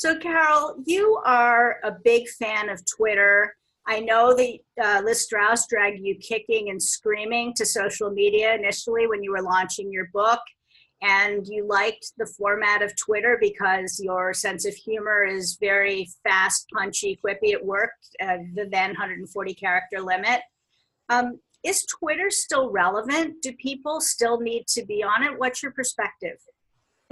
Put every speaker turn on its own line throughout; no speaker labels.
So, Carol, you are a big fan of Twitter. I know that Liz Strauss dragged you kicking and screaming to social media initially when you were launching your book. And you liked the format of Twitter because your sense of humor is very fast, punchy, quippy. It worked, the then 140 character limit. Is Twitter still relevant? Do people still need to be on it? What's your perspective?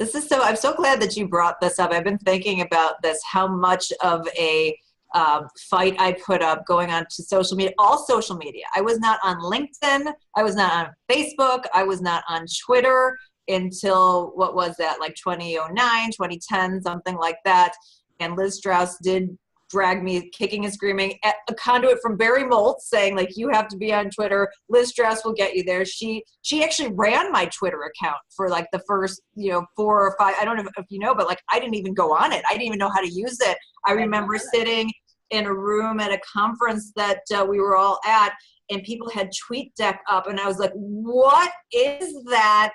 I'm so glad that you brought this up. I've been thinking about this, how much of a fight I put up going on to social media, all social media. I was not on LinkedIn. I was not on Facebook. I was not on Twitter until, what was that, like 2009, 2010, something like that. And Liz Strauss did drag me kicking and screaming at a conduit from Barry Moltz saying, like, you have to be on Twitter. Liz Strauss will get you there. She actually ran my Twitter account for like the first, 4 or 5, I don't know if you know, but like I didn't even go on it. I didn't even know how to use it. I remember sitting in a room at a conference that we were all at, and people had TweetDeck up, and I was like, what is that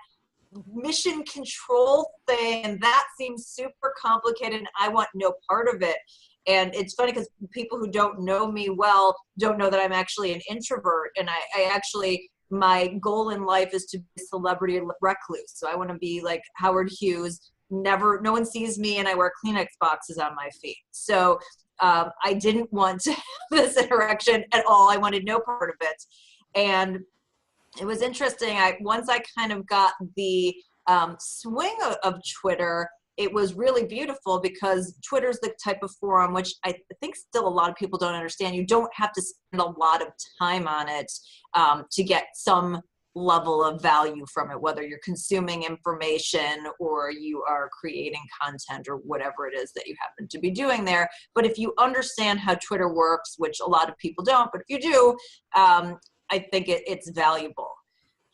mission control thing? And that seems super complicated, and I want no part of it. And it's funny because people who don't know me well don't know that I'm actually an introvert. And I actually, my goal in life is to be a celebrity recluse. So I want to be like Howard Hughes. No one sees me, and I wear Kleenex boxes on my feet. So I didn't want to have this interaction at all. I wanted no part of it. And it was interesting. Once I kind of got the swing of Twitter, it was really beautiful because Twitter's the type of forum which I think still a lot of people don't understand. You don't have to spend a lot of time on it to get some level of value from it, whether you're consuming information or you are creating content or whatever it is that you happen to be doing there. But if you understand how Twitter works, which a lot of people don't, but if you do, I think it's valuable.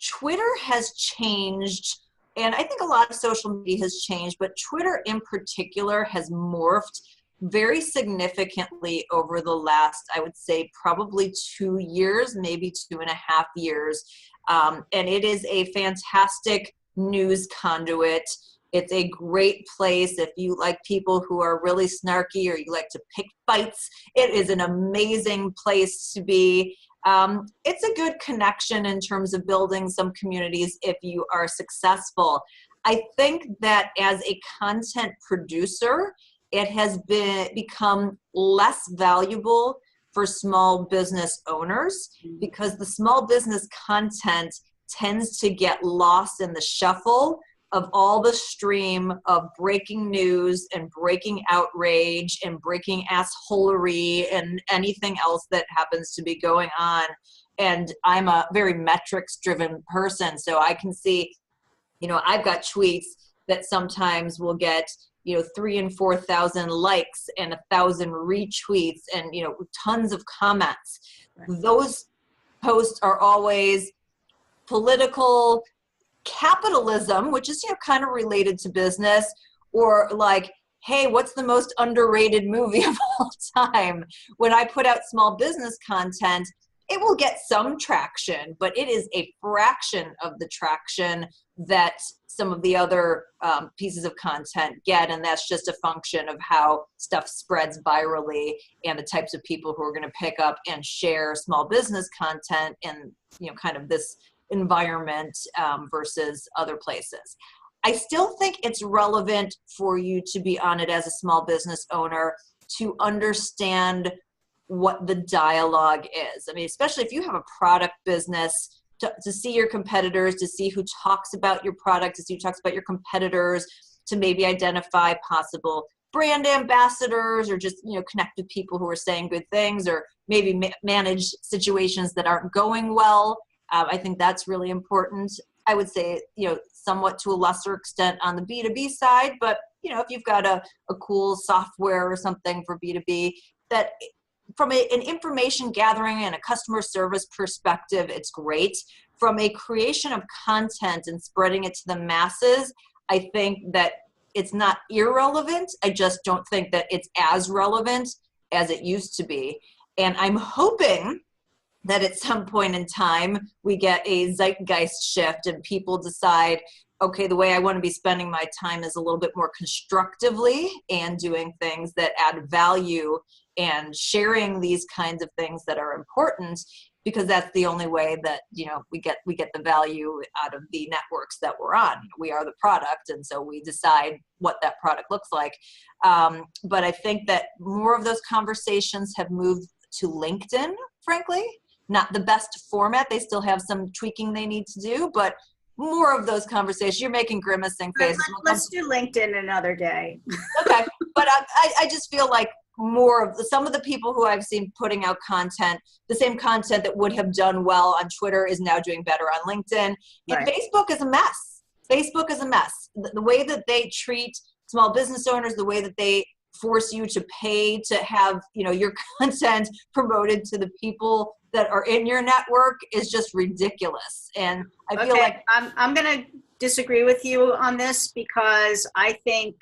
Twitter has changed, and I think a lot of social media has changed, but Twitter in particular has morphed very significantly over the last, I would say, probably 2 years, maybe 2.5 years. And it is a fantastic news conduit. It's a great place if you like people who are really snarky or you like to pick fights. It is an amazing place to be. It's a good connection in terms of building some communities if you are successful. I think that as a content producer, it has become less valuable for small business owners because the small business content tends to get lost in the shuffle of all the stream of breaking news and breaking outrage and breaking assholery and anything else that happens to be going on. And I'm a very metrics-driven person, so I can see, I've got tweets that sometimes will get 3,000 and 4,000 likes and 1,000 retweets and tons of comments. Right. Those posts are always political, capitalism, which is kind of related to business, or like, hey, what's the most underrated movie of all time? When I put out small business content, it will get some traction, but it is a fraction of the traction that some of the other pieces of content get, and that's just a function of how stuff spreads virally and the types of people who are going to pick up and share small business content in kind of this environment versus other places. I still think it's relevant for you to be on it as a small business owner to understand what the dialogue is. I mean, especially if you have a product business, to see your competitors, to see who talks about your product, to see who talks about your competitors, to maybe identify possible brand ambassadors or just, connect with people who are saying good things, or maybe manage situations that aren't going well. I think that's really important. I would say, somewhat to a lesser extent on the B2B side, but, if you've got a cool software or something for B2B, that from an information gathering and a customer service perspective, it's great. From a creation of content and spreading it to the masses, I think that it's not irrelevant. I just don't think that it's as relevant as it used to be. And I'm hoping that at some point in time, we get a zeitgeist shift and people decide okay, the way I want to be spending my time is a little bit more constructively and doing things that add value and sharing these kinds of things that are important, because that's the only way that, you know, we get the value out of the networks that we're on. We are the product, and so we decide what that product looks like. But I think that more of those conversations have moved to LinkedIn, frankly. Not the best format. They still have some tweaking they need to do, but more of those conversations. You're making grimacing faces.
Let's do LinkedIn another day.
Okay, but I just feel like more of some of the people who I've seen putting out content, the same content that would have done well on Twitter is now doing better on LinkedIn. And
Right.
Facebook is a mess. Facebook is a mess. The way that they treat small business owners, the way that they force you to pay to have, you know, your content promoted to the people that are in your network is just ridiculous. And I feel like
I'm going to disagree with you on this, because I think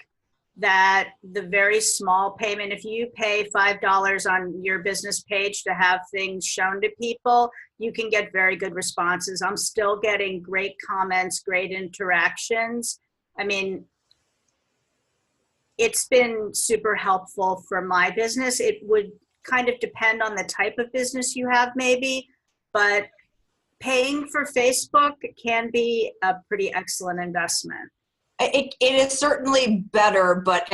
that the very small payment, if you pay $5 on your business page to have things shown to people, you can get very good responses. I'm still getting great comments, great interactions. I mean, it's been super helpful for my business. It would kind of depend on the type of business you have, maybe, but paying for Facebook can be a pretty excellent investment.
it is certainly better, but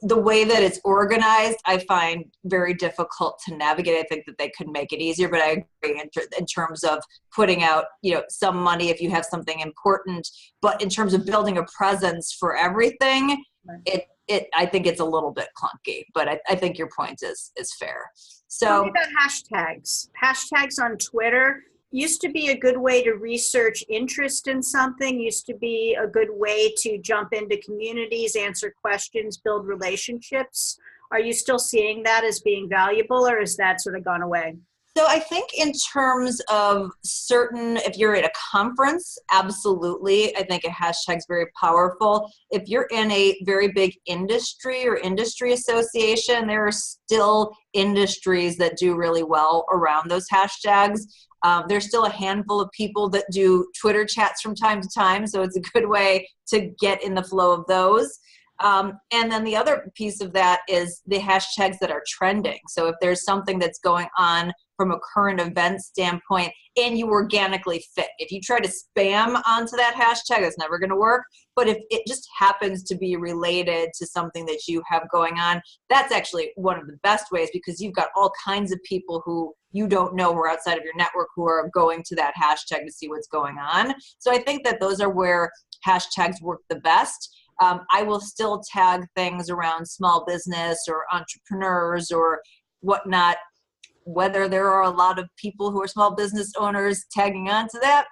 the way that it's organized, I find very difficult to navigate. I think that they could make it easier, but I agree in terms of putting out, you know, some money if you have something important. But in terms of building a presence for everything, I think it's a little bit clunky. But I think your point is fair. So
tell me about hashtags. Hashtags on Twitter used to be a good way to research interest in something, used to be a good way to jump into communities, answer questions, build relationships. Are you still seeing that as being valuable, or has that sort of gone away?
So I think in terms of certain, if you're at a conference, absolutely. I think a hashtag is very powerful. If you're in a very big industry or industry association, there are still industries that do really well around those hashtags. There's still a handful of people that do Twitter chats from time to time, so it's a good way to get in the flow of those. And then the other piece of that is the hashtags that are trending. So if there's something that's going on from a current event standpoint and you organically fit, if you try to spam onto that hashtag, that's never going to work. But if it just happens to be related to something that you have going on, that's actually one of the best ways, because you've got all kinds of people who you don't know who are outside of your network who are going to that hashtag to see what's going on. So I think that those are where hashtags work the best. I will still tag things around small business or entrepreneurs or whatnot. Whether there are a lot of people who are small business owners tagging onto that,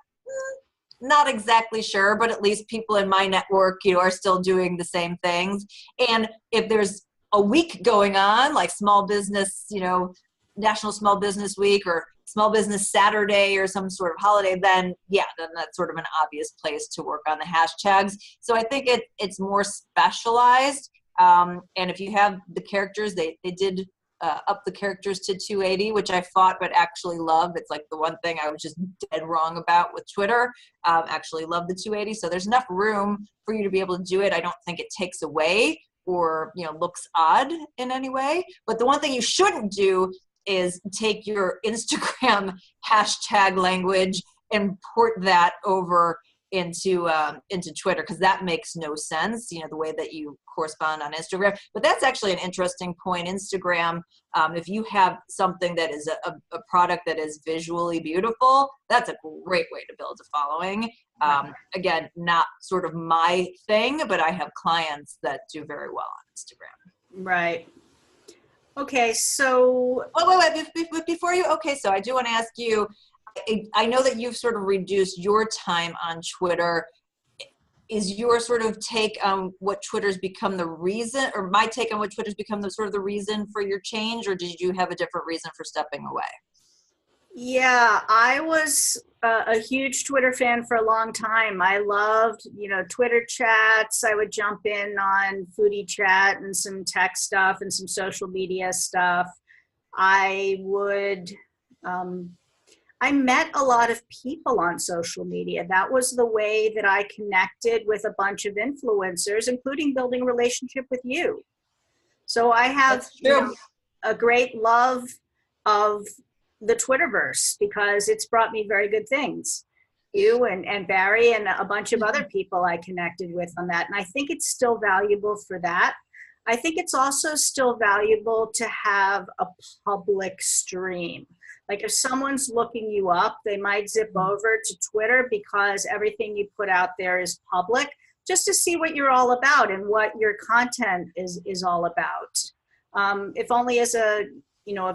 not exactly sure, but at least people in my network, you know, are still doing the same things. And if there's a week going on, like small business, you know, National Small Business Week or Small Business Saturday or some sort of holiday, then that's sort of an obvious place to work on the hashtags. So I think it's more specialized. And if you have the characters, they did up the characters to 280, which I fought but actually love. It's like the one thing I was just dead wrong about with Twitter. Actually love the 280. So there's enough room for you to be able to do it. I don't think it takes away or, you know, looks odd in any way. But the one thing you shouldn't do is take your Instagram hashtag language and port that over into Twitter, because that makes no sense, you know, the way that you correspond on Instagram. But that's actually an interesting point. Instagram, if you have something that is a product that is visually beautiful, that's a great way to build a following. Again, not sort of my thing, but I have clients that do very well on Instagram.
Right. Okay, so
wait, before you, okay, so I do want to ask you, I know that you've sort of reduced your time on Twitter. Is your sort of take on what Twitter's become the reason, or my take on what Twitter's become the sort of the reason for your change, or did you have a different reason for stepping away?
yeah, I was a huge Twitter fan for a long time. I loved, you know, Twitter chats. I would jump in on foodie chat and some tech stuff and some social media stuff. I would, I met a lot of people on social media. That was the way that I connected with a bunch of influencers, including building a relationship with you. So I have,
That's true.
a great love of the Twitterverse because it's brought me very good things. You and Barry and a bunch of other people I connected with on that. And I think it's still valuable for that. I think it's also still valuable to have a public stream. Like if someone's looking you up, they might zip over to Twitter because everything you put out there is public, just to see what you're all about and what your content is all about. If only as a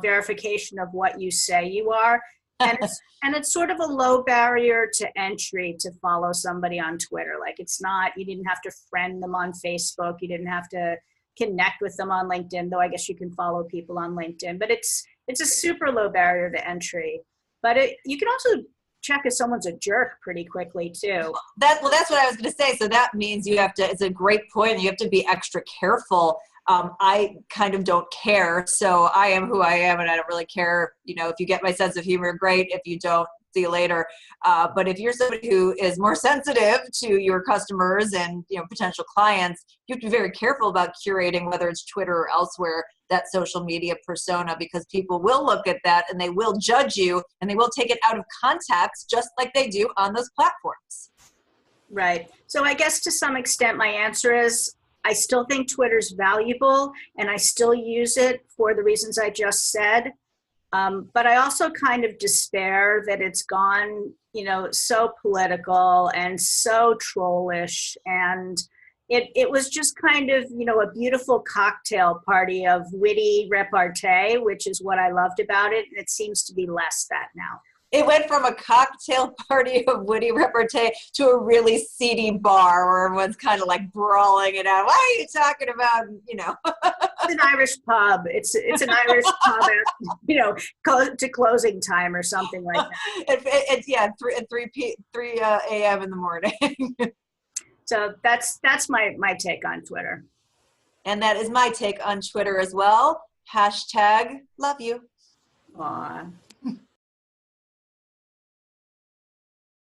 verification of what you say you are. And it's sort of a low barrier to entry to follow somebody on Twitter. Like it's not, you didn't have to friend them on Facebook. You didn't have to connect with them on LinkedIn, though I guess you can follow people on LinkedIn, but it's a super low barrier to entry. But you can also check if someone's a jerk pretty quickly too.
That's what I was going to say. So that means you have to, it's a great point. You have to be extra careful. I kind of don't care. So I am who I am and I don't really care. If you get my sense of humor, great. If you don't, see you later. But if you're somebody who is more sensitive to your customers and potential clients, you have to be very careful about curating, whether it's Twitter or elsewhere, that social media persona, because people will look at that and they will judge you and they will take it out of context just like they do on those platforms.
Right. So I guess to some extent my answer is I still think Twitter's valuable and I still use it for the reasons I just said. But I also kind of despair that it's gone, so political and so trollish. And it was just kind of, a beautiful cocktail party of witty repartee, which is what I loved about it. And it seems to be less that now.
It went from a cocktail party of witty repartee to a really seedy bar where everyone's kind of like brawling it out. What are you talking about?
It's an Irish pub. It's an Irish pub at, to closing time or something like that.
It's 3 a.m. in the morning.
So that's my take on Twitter.
And that is my take on Twitter as well. #love you.
Aw.